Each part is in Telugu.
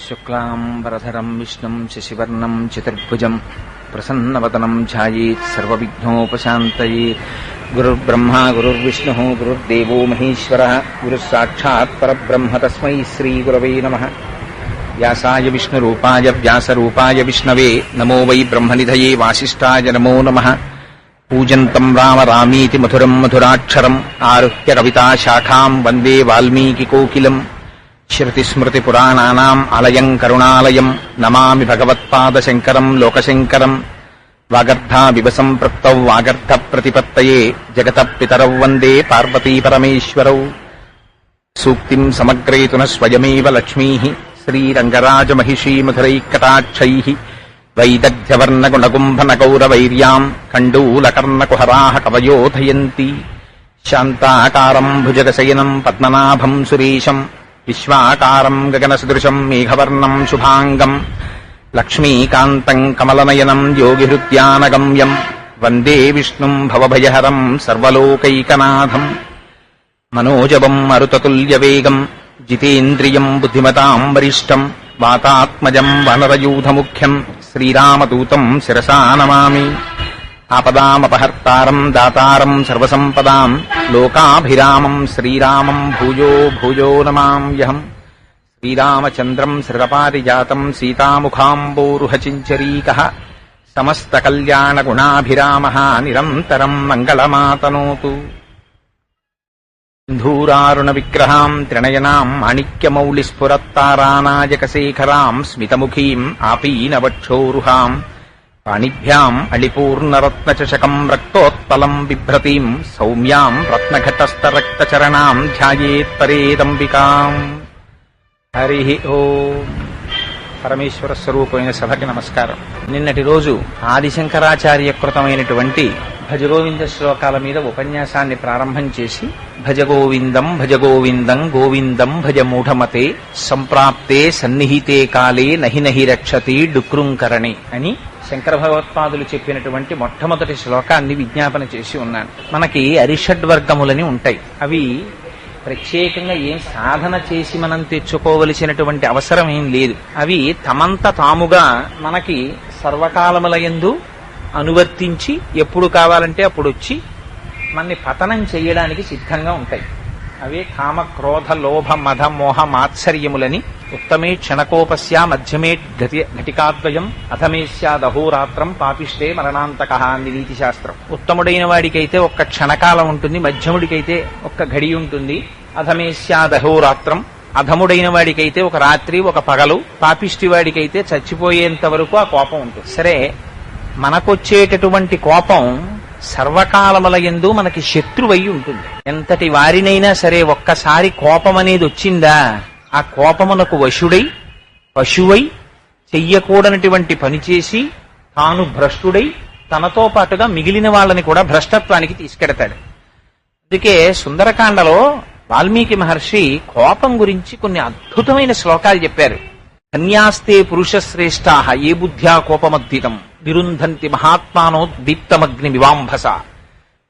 శుక్లాంబరధరం విష్ణుం శశివర్ణం చతుర్భుజం ప్రసన్నవదనం ధ్యాయేత్ సర్వవిఘ్నోపశాంతయేత్. గురుర్బ్రహ్మా గురుర్విష్ణుః గురుర్దేవో మహేశ్వరః గురుస్సాక్షాత్ పరబ్రహ్మ తస్మై శ్రీగురవే నమః. వ్యాసాయ విష్ణురూపాయ వ్యాసరూపాయ విష్ణవే నమో వై బ్రహ్మనిధయే వాసిష్ఠాయ నమో నమః. పూజంతం రామ రామీతి మధురం మధురాక్షరం ఆరుహ్య కవితాశాఖాం వందే వాల్మీకికోకిలం. శ్రుతిస్మృతిపురాణానాం ఆలయం కరుణాలయం నమామి భగవత్పాదశంకరం లోకశంకరం. వాగర్ధావివ సంపృక్తౌ వాగర్ధ ప్రతిపత్తయే జగతః పితరౌ వందే పార్వతీపరమేశ్వరౌ. సూక్తిం సమగ్రయతున స్వయమేవ లక్ష్మీః శ్రీరంగరాజమహిషీ మధురైకటాక్షైః. వైదగ్ధ్యవర్ణగుణగుంభనగౌరవైర్యాం కండూలకర్ణకుహరాः కవయోధయంతి. శాంతాకారం భుజగశయనం పద్మనాభం సురేశం విశ్వాకారం గగనసదృశం మేఘవర్ణం శుభాంగం. లక్ష్మీకాంతం కమలనయనం యోగిహృద్యానగమ్యం వందే విష్ణుం భవభయహరం సర్వలోకైకనాథం. మనోజవం మరుతతుల్యవేగం జితేంద్రియం బుద్ధిమతాం వరిష్టం వాతాత్మజం వనరయూధముఖ్యం శ్రీరామదూతం శిరసా నమామి. ఆపదామపహర్తారం దాతారం సర్వసంపదాం లోకాభిరామం శ్రీరామం భూయో భూయో నమామ్యహం. శ్రీరామచంద్రం శ్రితపారిజాతం సీతాముఖాంబోరుహచించరీకః సమస్తకల్యాణగుణాభిరామः నిరంతరం మంగళమాతనోతు. సింధూరారుణ విగ్రహాం త్రినయనాం మాణిక్యమౌళిస్ఫురత్తారానాయకశేఖరాం స్మితముఖీం ఆపీనవక్షోరుహాం పాణిభ్యాం అళిపూర్ణరత్నచషకం రక్తోత్పలం బిభ్రతీం సౌమ్యాం రత్నఘటస్థరక్తచరణాం ధ్యాయేత్పరేదంబికాం. హరి ఓం. పరమేశ్వర స్వరూపమైన సభకి నమస్కారం. నిన్నటి రోజు ఆదిశంకరాచార్య కృతమైనటువంటి భజగోవింద శ్లోకాల మీద ఉపన్యాసాన్ని ప్రారంభం చేసి భజగోవిందం భజగోవిందం గోవిందం భజ మూఢమతే సంప్రాప్తే సన్నిహితే కాలే నహి నహి రక్షతి డుక్రుంకరణి అని శంకర భగవత్పాదులు చెప్పినటువంటి మొట్టమొదటి శ్లోకాన్ని విజ్ఞాపన చేసి ఉన్నాను. మనకి అరిషడ్వర్గములని ఉంటాయి. అవి ప్రత్యేకంగా ఏం సాధన చేసి మనం తెచ్చుకోవలసినటువంటి అవసరం ఏం లేదు. అవి తమంత తాముగా మనకి సర్వకాలములయందు అనువర్తించి ఎప్పుడు కావాలంటే అప్పుడు వచ్చి మనని పతనం చేయడానికి సిద్ధంగా ఉంటాయి. అవే కామ క్రోధ లోభ మద మోహ మాత్సర్యములని. ఉత్తమే క్షణకోపస్యా మధ్యమే ఘటికాద్వయం అధమేస్యాదహోరాత్రం పాపిష్టే మరణాంతకః అని నీతి శాస్త్రం. ఉత్తముడైన వాడికైతే ఒక్క క్షణకాలం ఉంటుంది, మధ్యముడికైతే ఒక్క ఘడి ఉంటుంది. అధమేస్యాదహోరాత్రం, అధముడైన వాడికైతే ఒక రాత్రి ఒక పగలు, పాపిష్టి వాడికైతే చచ్చిపోయేంత వరకు ఆ కోపం ఉంటుంది. సరే, మనకొచ్చేటటువంటి కోపం సర్వకాలములయందు మనకి శత్రువై ఉంటుంది. ఎంతటి వారినైనా సరే ఒక్కసారి కోపం అనేది వచ్చిందా, ఆ కోపమునకు వశుడై పశువై చెయ్యకూడనటువంటి పనిచేసి తాను భ్రష్టుడై తనతో పాటుగా మిగిలిన వాళ్ళని కూడా భ్రష్టత్వానికి తీసుకెడతాడు. అందుకే సుందరకాండలో వాల్మీకి మహర్షి కోపం గురించి కొన్ని అద్భుతమైన శ్లోకాలు చెప్పారు. ధన్యాస్తే పురుషశ్రేష్ఠాః ఏ బుద్ధ్యా కోపమద్ధితం విరుంధంతి మహాత్మానో దీప్తమగ్ని వివాంభస.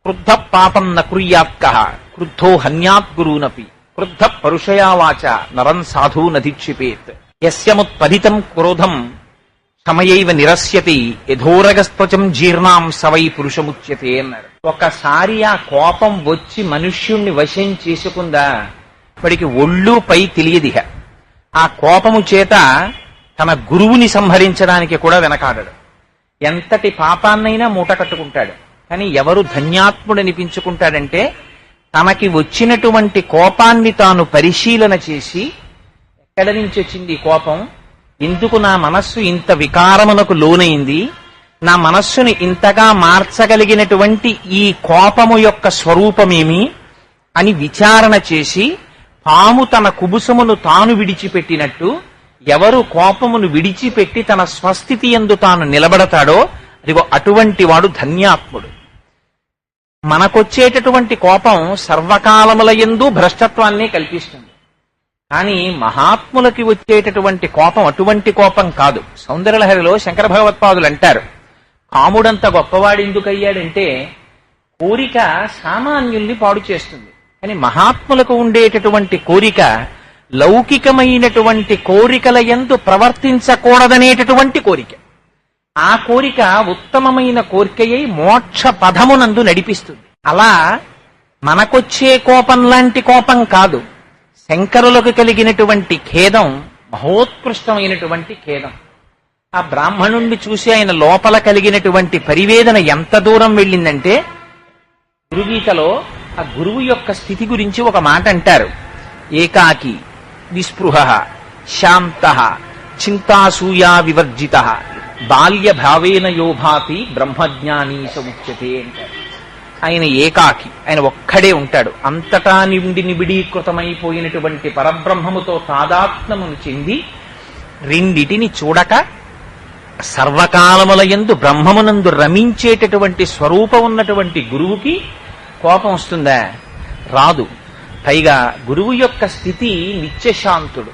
క్రుద్ధ పాపం న కుర్యాత్కః క్రుద్ధో హన్యాత్ గురూనపి క్రుద్ధ పరుషయా వాచ నరం సాధూ నధిక్షిపేత్. యస్యముత్పదితం క్రోధం సమయైవ నిరస్యతి యథోరగస్త్వచం జీర్ణాం సవై పురుషముచ్యతే అన్నారు. ఒకసారి ఆ కోపం వచ్చి మనుష్యుణ్ణి వశం చేసుకుందా వాడికి ఒళ్ళు పై తెలియదిహ. ఆ కోపము చేత తన గురువుని సంహరించడానికి కూడా వెనకాడడు. ఎంతటి పాపాన్నైనా మూట కట్టుకుంటాడు. కానీ ఎవరు ధన్యాత్ముడనిపించుకుంటాడంటే తనకి వచ్చినటువంటి కోపాన్ని తాను పరిశీలన చేసి ఎక్కడి నుంచి వచ్చింది ఈ కోపం, ఎందుకు నా మనస్సు ఇంత వికారమునకు లోనైంది, నా మనస్సుని ఇంతగా మార్చగలిగినటువంటి ఈ కోపము యొక్క స్వరూపమేమి అని విచారణ చేసి పాము తన కుబుసమును తాను విడిచిపెట్టినట్టు ఎవరు కోపమును విడిచిపెట్టి తన స్వస్థితి యందు తాను నిలబడతాడో అదిగో అటువంటి వాడు ధన్యాత్ముడు. మనకొచ్చేటటువంటి కోపం సర్వకాలములయందు భ్రష్టత్వాన్నే కల్పిస్తుంది. కానీ మహాత్ములకి వచ్చేటటువంటి కోపం అటువంటి కోపం కాదు. సౌందర్యలహరిలో శంకర భగవత్పాదులు అంటారు, కాముడంత గొప్పవాడు ఎందుకయ్యాడంటే కోరిక సామాన్యుల్ని పాడు చేస్తుంది. కానీ మహాత్ములకు ఉండేటటువంటి కోరిక లౌకికమైనటువంటి కోరికల యందు ప్రవర్తించకూడదనేటటువంటి కోరిక. ఆ కోరిక ఉత్తమమైన కోరికయై మోక్ష పదమునందు నడిపిస్తుంది. అలా మనకొచ్చే కోపం లాంటి కోపం కాదు. శంకరులకు కలిగినటువంటి ఖేదం మహోత్కృష్టమైనటువంటి ఖేదం. ఆ బ్రాహ్మణుణ్ణి చూసి ఆయన లోపల కలిగినటువంటి పరివేదన ఎంత దూరం వెళ్ళిందంటే, గురుగీతలో ఆ గురువు యొక్క స్థితి గురించి ఒక మాట అంటారు. ఏకాకి నిస్పృహ శాంత చింతాసూయా వివర్జిత బాల్య భావేన యోభాతి బ్రహ్మజ్ఞానీ సముచ్యతే అంటారు. ఆయన ఏకాకి, ఆయన ఒక్కడే ఉంటాడు. అంతటా నిండి నిబిడీకృతమైపోయినటువంటి పరబ్రహ్మముతో తాదాత్మ్యమును చెంది రెండిటిని చూడక సర్వకాలములయందు బ్రహ్మమునందు రమించేటటువంటి స్వరూపం ఉన్నటువంటి గురువుకి కోపం వస్తుందా? రాదు. పైగా గురువు యొక్క స్థితి నిత్యశాంతుడు.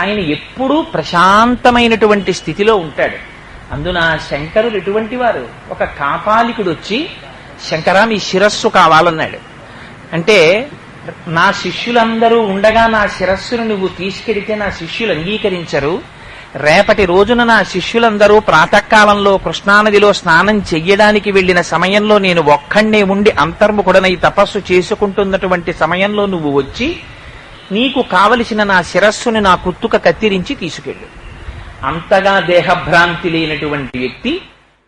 ఆయన ఎప్పుడూ ప్రశాంతమైనటువంటి స్థితిలో ఉంటాడు. అందున శంకరులు ఎటువంటి వారు? ఒక కాపాలికుడు వచ్చి, శంకరా మీ శిరస్సు కావాలన్నాడు. అంటే నా శిష్యులందరూ ఉండగా నా శిరస్సును నువ్వు తీసుకెడితే నా శిష్యులు అంగీకరించరు. రేపటి రోజున నా శిష్యులందరూ ప్రాతకాలంలో కృష్ణానదిలో స్నానం చెయ్యడానికి వెళ్లిన సమయంలో నేను ఒక్కడే ఉండి అంతర్ముఖుడనై తపస్సు చేసుకుంటున్నటువంటి సమయంలో నువ్వు వచ్చి నీకు కావలసిన నా శిరస్సుని నా కుత్తుక కత్తిరించి తీసుకెళ్ళు. అంతగా దేహభ్రాంతి లేనటువంటి వ్యక్తి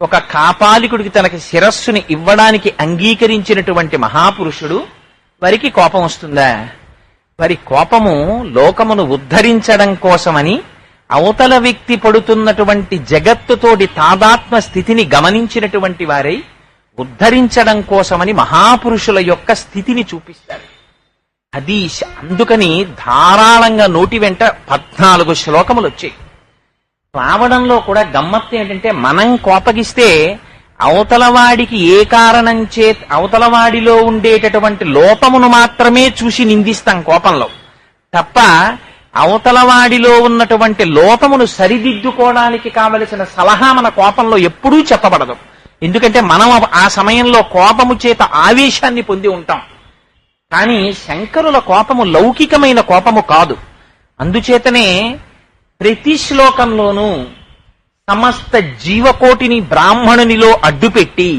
ఒక కాపాలికుడికి తనకి శిరస్సుని ఇవ్వడానికి అంగీకరించినటువంటి మహాపురుషుడు, వారికి కోపం వస్తుందా? వారి కోపము లోకమును ఉద్ధరించడం కోసమని, అవతల వ్యక్తి పడుతున్నటువంటి జగత్తుతోటి తాదాత్మ స్థితిని గమనించినటువంటి వారై ఉద్ధరించడం కోసమని మహాపురుషుల యొక్క స్థితిని చూపిస్తారు. అది అందుకని ధారాళంగా నోటి వెంట 14 శ్లోకములు వచ్చాయి. రావడంలో కూడా గమ్మత్తు ఏంటంటే, మనం కోపగిస్తే అవతలవాడికి ఏ కారణం చేత అవతలవాడిలో ఉండేటటువంటి లోపమును మాత్రమే చూసి నిందిస్తాం కోపంలో తప్ప, అవతలవాడిలో ఉన్నటువంటి లోపమును సరిదిద్దుకోవడానికి కావలసిన సలహా మన కోపంలో ఎప్పుడూ చెప్పబడదు. ఎందుకంటే మనం ఆ సమయంలో కోపము చేత ఆవేశాన్ని పొంది ఉంటాం. కానీ శంకరుల కోపము లౌకికమైన కోపము కాదు. అందుచేతనే ప్రతి శ్లోకంలోనూ సమస్త జీవకోటిని బ్రాహ్మణునిలో అడ్డుపెట్టి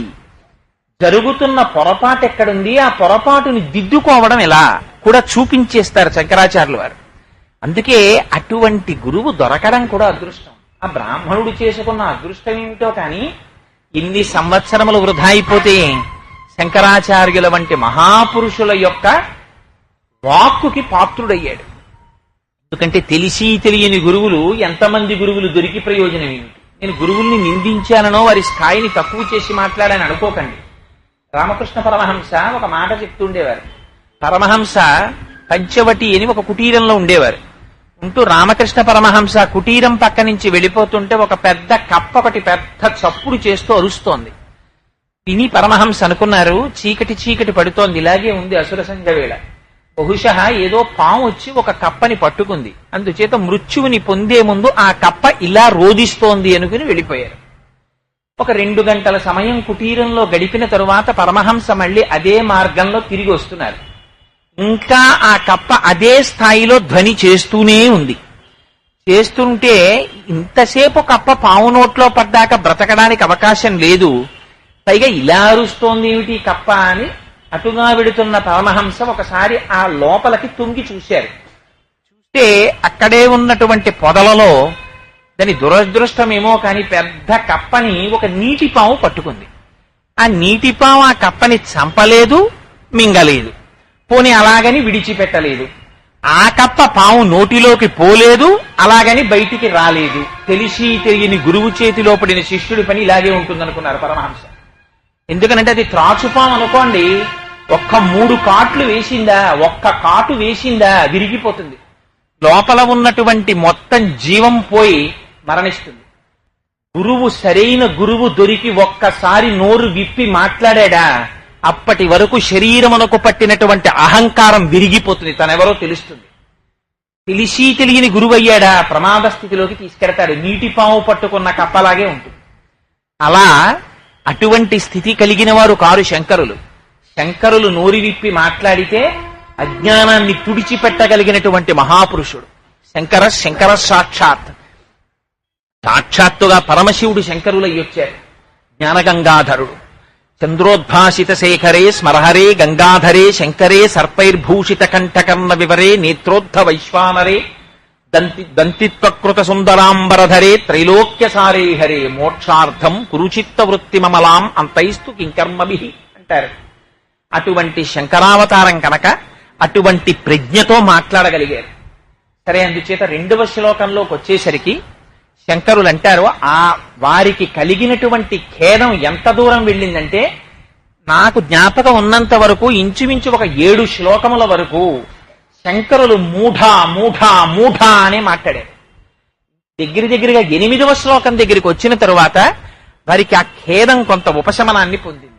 జరుగుతున్న పొరపాటు ఎక్కడుంది, ఆ పొరపాటుని దిద్దుకోవడం ఎలా కూడా చూపించేస్తారు శంకరాచార్యుల వారు. అందుకే అటువంటి గురువు దొరకడం కూడా అదృష్టం. ఆ బ్రాహ్మణుడు చేసుకున్న అదృష్టం ఏమిటో కానీ ఇన్ని సంవత్సరములు వృధా అయిపోతే శంకరాచార్యుల వంటి మహాపురుషుల యొక్క వాక్కుకి పాత్రుడయ్యాడు. ఎందుకంటే తెలిసి తెలియని గురువులు ఎంతమంది గురువులు దొరికి ప్రయోజనం ఏమిటి? నేను గురువుల్ని నిందించాననో వారి స్థాయిని తక్కువ చేసి మాట్లాడాలని అనుకోకండి. రామకృష్ణ పరమహంస ఒక మాట చెప్తుండేవారు. పరమహంస పంచవటి అని ఒక కుటీరంలో ఉండేవారు. ఉంటూ రామకృష్ణ పరమహంస కుటీరం పక్క నుంచి వెళ్ళిపోతుంటే ఒక పెద్ద కప్ప ఒకటి పెద్ద చప్పుడు చేస్తూ అరుస్తోంది. విని పరమహంస అనుకున్నారు, చీకటి చీకటి పడుతోంది, ఇలాగే ఉంది అసుర సంఘ వేళ, బహుశः ఏదో పాము వచ్చి ఒక కప్పని పట్టుకుంది, అందుచేత మృత్యువుని పొందే ముందు ఆ కప్ప ఇలా రోదిస్తోంది అనుకుని వెళ్ళిపోయారు. ఒక 2 గంటల సమయం కుటీరంలో గడిపిన తరువాత పరమహంస మళ్ళీ అదే మార్గంలో తిరిగి వస్తున్నారు. ఇంకా ఆ కప్ప అదే స్థాయిలో ధ్వని చేస్తూనే ఉంది. చేస్తుంటే ఇంతసేపు కప్ప పాము నోట్లో పడ్డాక బ్రతకడానికి అవకాశం లేదు, పైగా ఇలా అరుస్తోంది ఏమిటి కప్ప అని అటుగా వెడుతున్న పరమహంస ఒకసారి ఆ లోపలికి తుంగి చూశారు. చూస్తే అక్కడే ఉన్నటువంటి పొదలలో, దాని దురదృష్టమేమో కానీ పెద్ద కప్పని ఒక నీటిపాము పట్టుకుంది. ఆ నీటిపాము ఆ కప్పని చంపలేదు, మింగలేదు, పోనీ అలాగని విడిచిపెట్టలేదు. ఆ కప్ప పాము నోటిలోకి పోలేదు, అలాగని బయటికి రాలేదు. తెలిసి తెలియని గురువు చేతిలో పడిన శిష్యుడి పని ఇలాగే ఉంటుందనుకున్నారు పరమహంస. ఎందుకనంటే అది త్రాచుపాము అనుకోండి, ఒక్క 3 కాట్లు వేసిందా, ఒక్క కాటు వేసిందా విరిగిపోతుంది, లోపల ఉన్నటువంటి మొత్తం జీవం పోయి మరణిస్తుంది. గురువు సరైన గురువు దొరికి ఒక్కసారి నోరు విప్పి మాట్లాడా, అప్పటి వరకు శరీరమునకు పట్టినటువంటి అహంకారం విరిగిపోతుంది, తనెవరో తెలుస్తుంది. తెలిసి తెలియని గురువు అయ్యాడా ప్రమాద స్థితిలోకి తీసుకెడతాడు, నీటిపాము పట్టుకున్న కప్పలాగే ఉంటుంది. అలా అటువంటి స్థితి కలిగిన వారు కారు శంకరులు. శంకరులు నోరి విప్పి మాట్లాడితే అజ్ఞానాన్ని తుడిచిపెట్టగలిగినటువంటి మహాపురుషుడు శంకర సాక్షాత్తుగా పరమశివుడు శంకరులయ్యొచ్చారు. జ్ఞానగంగాధరుడు చంద్రోద్భాసిత శేఖరే స్మరహరే గంగాధరే శంకరే సర్పైర్భూషిత కంఠకర్ణ వివరే నేత్రోద్ధ వైశ్వానరే దంతిత్వకృత సుందరాంబరధరే త్రైలోక్యసారే హరే మోక్షార్థం కురుచిత్త వృత్తిమమలాం అంతైస్తు కింకర్మభిః అంటారు. అటువంటి శంకరావతారం కనుక అటువంటి ప్రజ్ఞతో మాట్లాడగలిగారు. సరే, అందుచేత 2వ శ్లోకంలోకి వచ్చేసరికి శంకరులు అంటారు, ఆ వారికి కలిగినటువంటి ఖేదం ఎంత దూరం వెళ్ళిందంటే, నాకు జ్ఞాపకం ఉన్నంత వరకు ఇంచుమించు ఒక 7 శ్లోకముల వరకు శంకరులు మూఢా మూఢా మూఢా అనే మాట్లాడారు. దగ్గరగా 8వ శ్లోకం దగ్గరికి వచ్చిన తరువాత వారికి ఆ ఖేదం కొంత ఉపశమనాన్ని పొందింది.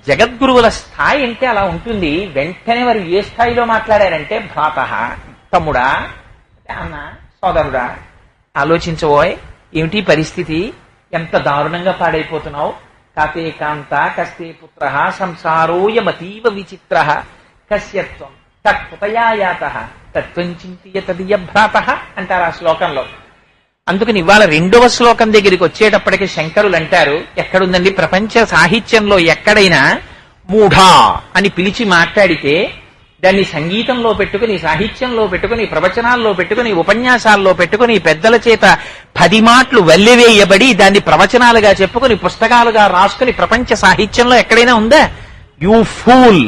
జగద్గురువుల స్థాయి అంటే అలా ఉంటుంది. వెంటనే వారు ఏ స్థాయిలో మాట్లాడారంటే, భ్రాతః తమ్ముడా, అన్న, సోదరుడా, ఆలోచించబోయ్, ఏమిటి పరిస్థితి, ఎంత దారుణంగా పాడైపోతున్నావు. కాతే కాంత కస్తే పుత్ర సంసారోయమతీవ విచిత్ర కస్యత్వం తత్పుతయాయాతః తత్వం చింతియ తదియ భ్రాతః అంటారు ఆ శ్లోకంలో. అందుకని ఇవాళ 2వ శ్లోకం దగ్గరికి వచ్చేటప్పటికి శంకరులు అంటారు, ఎక్కడుందండి ప్రపంచ సాహిత్యంలో ఎక్కడైనా మూఢా అని పిలిచి మాట్లాడితే దాన్ని సంగీతంలో పెట్టుకుని, సాహిత్యంలో పెట్టుకుని, ప్రవచనాల్లో పెట్టుకుని, ఉపన్యాసాల్లో పెట్టుకుని, పెద్దల చేత 10 మాటలు వల్లెవేయబడి దాన్ని ప్రవచనాలుగా చెప్పుకుని పుస్తకాలుగా రాసుకుని ప్రపంచ సాహిత్యంలో ఎక్కడైనా ఉందా? యూ ఫూల్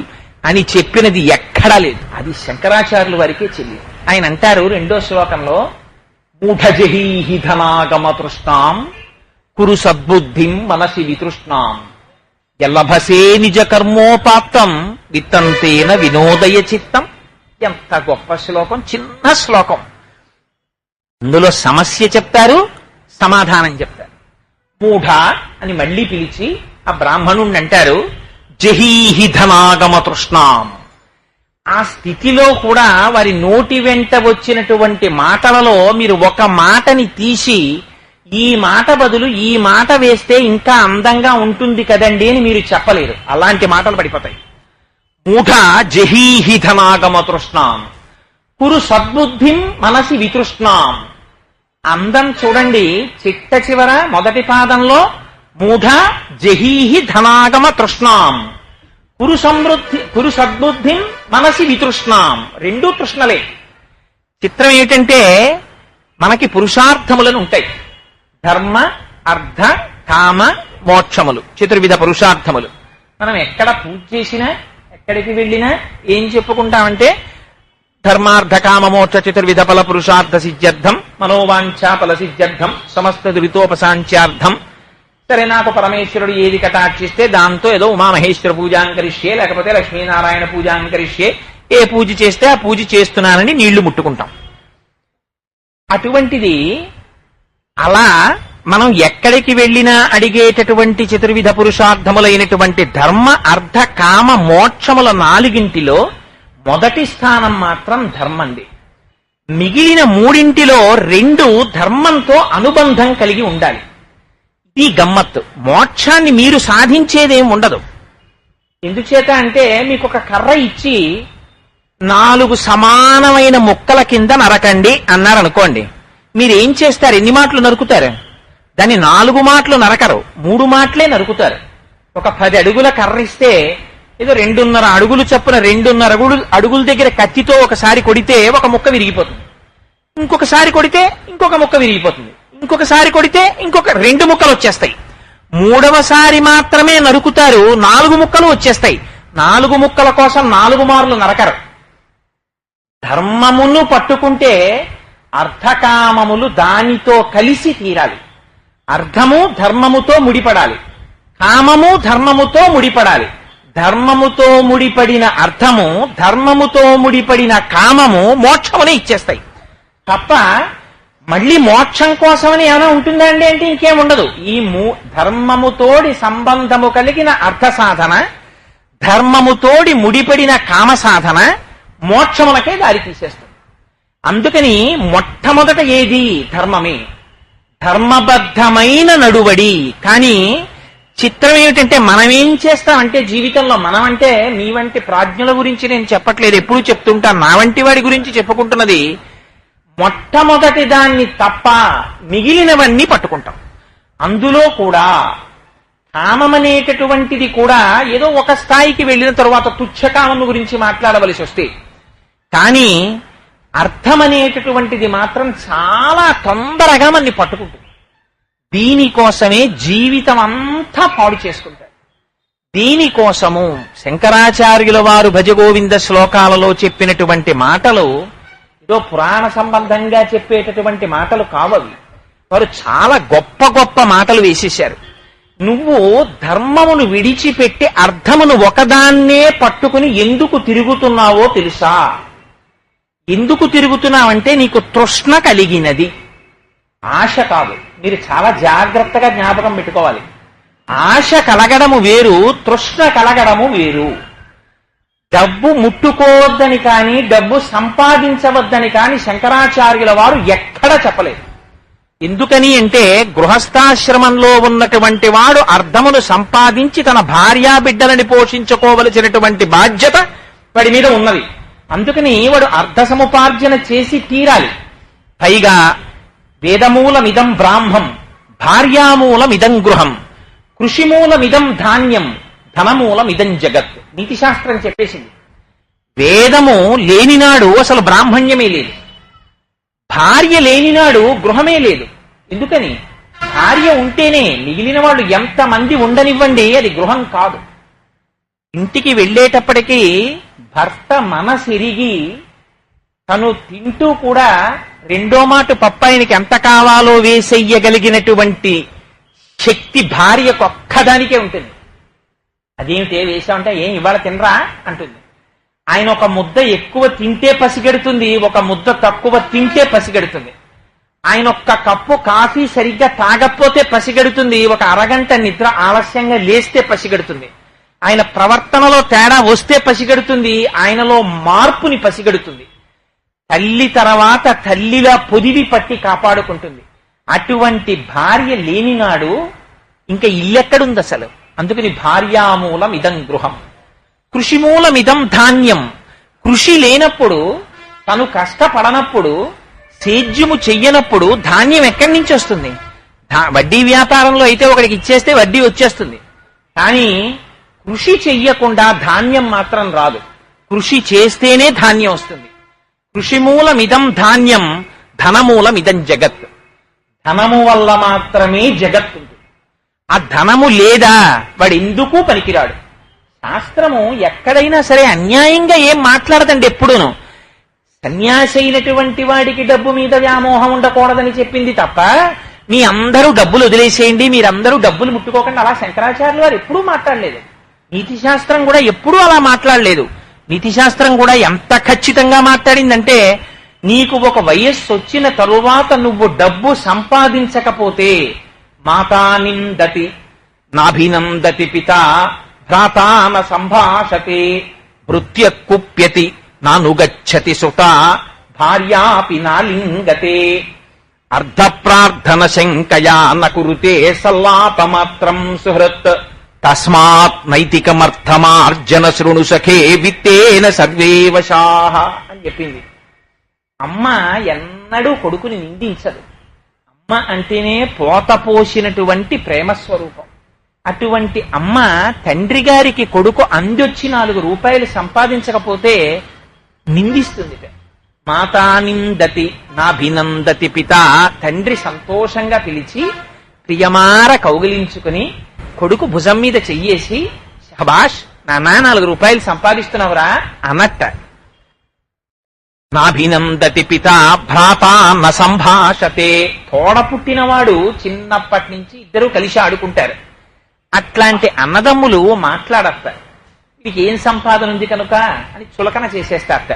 అని చెప్పినది ఎక్కడా లేదు. అది శంకరాచార్యుల వారికే చెల్లి. ఆయన అంటారు 2వ శ్లోకంలో, మూఢజహీహి ధనాగమ తృష్ణాం కురు సద్బుద్ధిం మనసి వితృష్ణాం ఎల్లభసే నిజ కర్మోపాత్తం విత్తంతేన వినోదయ చిత్తం. ఎంత గొప్ప శ్లోకం, చిన్న శ్లోకం. అందులో సమస్య చెప్తారు, సమాధానం చెప్తారు. మూఢ అని మళ్లీ పిలిచి ఆ బ్రాహ్మణుణ్ణి అంటారు, జహీహి ధనాగమ తృష్ణాం. ఆ స్థితిలో కూడా వారి నోటి వెంట వచ్చినటువంటి మాటలలో మీరు ఒక మాటని తీసి ఈ మాట బదులు ఈ మాట వేస్తే ఇంకా అందంగా ఉంటుంది కదండి అని మీరు చెప్పలేరు. అలాంటి మాటలు పడిపోతాయి. మూఢ జహీహి ధనాగమ తృష్ణాం కురు సద్బుద్ధిం మనసి వితృష్ణాం. అందం చూడండి, చిట్ట చివర మొదటి పాదంలో మూఢ జహీహి ధనాగమ తృష్ణాం కురు సద్బుద్ధిం మనసి వితృష్ణాం. 2 తృష్ణలే. చిత్రం ఏమిటంటే, మనకి పురుషార్థములను ఉంటాయి. ధర్మ అర్థ కామ మోక్షములు, చతుర్విధ పురుషార్థములు. మనం ఎక్కడ పూజ చేసినా, ఎక్కడికి వెళ్ళినా ఏం చెప్పుకుంటామంటే, ధర్మార్థ కామ మోక్ష చతుర్విధ ఫల పురుషార్థ సిద్ధ్యర్థం మనోవాంఛా ఫల సిద్ధ్యర్థం సమస్త దురితోపశాంత్యార్థం. సరే, నాకు పరమేశ్వరుడు ఏది కటాక్షిస్తే దాంతో ఏదో ఉమామహేశ్వర పూజాంకరిష్యే, లేకపోతే లక్ష్మీనారాయణ పూజాంకరిష్యే, ఏ పూజ చేస్తే ఆ పూజ చేస్తున్నానని నీళ్లు ముట్టుకుంటాం. అటువంటిది అలా మనం ఎక్కడికి వెళ్ళినా అడిగేటటువంటి చతుర్విధ పురుషార్థములైనటువంటి ధర్మ అర్థ కామ మోక్షముల 4ంటిలో మొదటి స్థానం మాత్రం ధర్మంది. మిగిలిన 3ంటిలో 2 ధర్మంతో అనుబంధం కలిగి ఉండాలి. ఈ గమ్మత్తు. మోక్షాన్ని మీరు సాధించేదేం ఉండదు. ఎందుచేత అంటే, మీకు ఒక కర్ర ఇచ్చి 4 సమానమైన ముక్కల కింద నరకండి అన్నారనుకోండి, మీరేం చేస్తారు? ఎన్ని మాటలు నరుకుతారు? దాన్ని 4 మాటలు నరకరు, 3 మాటలే నరుకుతారు. ఒక 10 అడుగుల కర్ర ఇస్తే ఏదో 2.5 అడుగులు చొప్పున 2.5 అడుగుల దగ్గర కత్తితో ఒకసారి కొడితే ఒక ముక్క విరిగిపోతుంది, ఇంకొకసారి కొడితే ఇంకొక ముక్క విరిగిపోతుంది, ఇంకొకసారి కొడితే ఇంకొక 2 ముక్కలు వచ్చేస్తాయి. 3వసారి మాత్రమే నరుకుతారు, 4 ముక్కలు వచ్చేస్తాయి. 4 ముక్కల కోసం 4 మార్లు నరకరు. ధర్మమును పట్టుకుంటే అర్థకామములు దానితో కలిసి తీరాలి. అర్థము ధర్మముతో ముడిపడాలి, కామము ధర్మముతో ముడిపడాలి. ధర్మముతో ముడిపడిన అర్థము, ధర్మముతో ముడిపడిన కామము మోక్షమునే ఇచ్చేస్తాయి తప్ప మళ్ళీ మోక్షం కోసమని ఏమైనా ఉంటుందా అండి అంటే ఇంకేం ఉండదు. ఈ ధర్మముతోడి సంబంధము కలిగిన అర్థ సాధన, ధర్మముతోడి ముడిపడిన కామ సాధన మోక్షమునకే దారి తీసేస్తుంది. అందుకని మొట్టమొదట ఏది? ధర్మమే. ధర్మబద్ధమైన నడువడి. కానీ చిత్రం ఏమిటంటే మనం ఏం చేస్తామంటే జీవితంలో మనం అంటే మీ వంటి ప్రాజ్ఞుల గురించి నేను చెప్పట్లేదు, ఎప్పుడూ చెప్తుంటాను, నా వంటి వాడి గురించి చెప్పుకుంటున్నది. మొట్టమొదటి దాన్ని తప్ప మిగిలినవన్నీ పట్టుకుంటాం. అందులో కూడా కామమనేటటువంటిది కూడా ఏదో ఒక స్థాయికి వెళ్ళిన తరువాత తుచ్చకామం గురించి మాట్లాడవలసి వస్తే, కానీ అర్థమనేటటువంటిది మాత్రం చాలా తొందరగా మనని పట్టుకుంటుంది. దీనికోసమే జీవితం అంతా పాడు చేసుకుంటారు. దీనికోసము శంకరాచార్యుల వారు భజగోవింద శ్లోకాలలో చెప్పినటువంటి మాటలు ఏదో పురాణ సంబంధంగా చెప్పేటటువంటి మాటలు కావవి. వారు చాలా గొప్ప గొప్ప మాటలు వేసేశారు. నువ్వు ధర్మమును విడిచిపెట్టి అర్థమును ఒకదాన్నే పట్టుకుని ఎందుకు తిరుగుతున్నావో తెలుసా? ఎందుకు తిరుగుతున్నావంటే నీకు తృష్ణ కలిగినది, ఆశ కాదు. మీరు చాలా జాగ్రత్తగా జ్ఞాపకం పెట్టుకోవాలి. ఆశ కలగడము వేరు, తృష్ణ కలగడము వేరు. డబ్బు ముట్టుకోవద్దని కానీ డబ్బు సంపాదించవద్దని కానీ శంకరాచార్యుల వారు ఎక్కడా చెప్పలేదు. ఎందుకని అంటే గృహస్థాశ్రమంలో ఉన్నటువంటి వాడు అర్థమును సంపాదించి తన భార్యా బిడ్డలని పోషించుకోవలసినటువంటి బాధ్యత వాడి మీద ఉన్నది. అందుకని వాడు అర్థ సముపార్జన చేసి తీరాలి. పైగా వేదమూలమిదం బ్రాహ్మం, భార్యామూలమిదం గృహం, కృషిమూలమిదం ధాన్యం, ధనమూలమిదం జగత్. నీతిశాస్త్రం చెప్పేసింది. వేదము లేనినాడు అసలు బ్రాహ్మణ్యమే లేదు, భార్య లేనినాడు గృహమే లేదు. ఎందుకని? భార్య ఉంటేనే మిగిలిన వాళ్ళు ఎంతమంది ఉండనివ్వండి, అది గృహం కాదు. ఇంటికి వెళ్ళేటప్పటికీ భర్త మనసిరిగి తను తింటూ కూడా రెండో మాట పప్పాయనికి ఎంత కావాలో వేసెయ్యగలిగినటువంటి శక్తి భార్యకు ఒక్కదానికే ఉంటుంది. అదేమిటే వేసామంటే ఏం ఇవాళ తినరా అంటుంది. ఆయన ఒక ముద్ద ఎక్కువ తింటే పసిగడుతుంది, ఒక ముద్ద తక్కువ తింటే పసిగడుతుంది. ఆయన ఒక్క కప్పు కాఫీ సరిగ్గా తాగకపోతే పసిగడుతుంది, ఒక అరగంట నిద్ర ఆలస్యంగా లేస్తే పసిగడుతుంది. ఆయన ప్రవర్తనలో తేడా వస్తే పసిగడుతుంది, ఆయనలో మార్పుని పసిగడుతుంది. తల్లి తర్వాత తల్లిలా పొదివి పట్టి కాపాడుకుంటుంది. అటువంటి భార్య లేనినాడు ఇంకా ఇల్లెక్కడుంది అసలు? అందుకని భార్యామూలం ఇదం గృహం, కృషిమూలమిదం ధాన్యం. కృషి లేనప్పుడు, తను కష్టపడనప్పుడు, సేద్యము చెయ్యనప్పుడు ధాన్యం ఎక్కడి నుంచి వస్తుంది? వడ్డీ వ్యాపారంలో అయితే ఒకడికి ఇచ్చేస్తే వడ్డీ వచ్చేస్తుంది. కానీ కృషి చెయ్యకుండా ధాన్యం మాత్రం రాదు. కృషి చేస్తేనే ధాన్యం వస్తుంది. కృషిమూలమిదం ధాన్యం, ధనమూలమిదం జగత్. ధనము వల్ల మాత్రమే జగత్ ఉంటుంది. ఆ ధనము లేదా వాడు ఎందుకు పనికిరాడు. శాస్త్రము ఎక్కడైనా సరే అన్యాయంగా ఏం మాట్లాడదండి ఎప్పుడూను. సన్యాసి అయినటువంటి వాడికి డబ్బు మీద వ్యామోహం ఉండకూడదని చెప్పింది తప్ప, మీ అందరూ డబ్బులు వదిలేసేయండి, మీరందరూ డబ్బులు ముట్టుకోకండి, అలా శంకరాచార్యులు వారు ఎప్పుడూ మాట్లాడలేదు. నీతి శాస్త్రం కూడా ఎప్పుడూ అలా మాట్లాడలేదు. నీతి శాస్త్రం కూడా ఎంత ఖచ్చితంగా మాట్లాడిందంటే, నీకు ఒక వయస్సు వచ్చిన తరువాత నువ్వు డబ్బు సంపాదించకపోతే మాతా నిందతి నాభినందతి పిత, భ్రాతాన సంభాషతే, భృత్య కుప్యతి నానుగచ్చతి సుత, భార్యాపి నాలింగతే, అర్ధ ప్రార్థన శంకయా నకురుతే సల్లాపమాత్రం సుహృత్, తస్మాత్ నైతికమర్థమార్జన శృణు సఖే విత్తేన సర్వే వశాః అని చెప్పింది. అమ్మ ఎన్నడూ కొడుకుని నిందించదు. అమ్మ అంటేనే పోత పోసినటువంటి ప్రేమస్వరూపం. అటువంటి అమ్మ తండ్రి గారికి కొడుకు అందొచ్చి 4 రూపాయలు సంపాదించకపోతే నిందిస్తుంది. మాతా నిందతి నాభినందతి పిత. తండ్రి సంతోషంగా పిలిచి ప్రియమార కౌగిలించుకుని కొడుకు భుజం మీద చెయ్యేసి, శభాష్ నాన్న 4 రూపాయలు సంపాదిస్తున్నావురా అన్నట్ట. నాభినందతి పిత భ్రాత న సంభాషతే. తోడ పుట్టినవాడు చిన్నప్పటి నుంచి ఇద్దరు కలిసి ఆడుకుంటారు. అట్లాంటి అన్నదమ్ములు మాట్లాడతారు. వీడికి ఏం సంపాదన ఉంది కనుక అని చులకన చేసేస్తారట.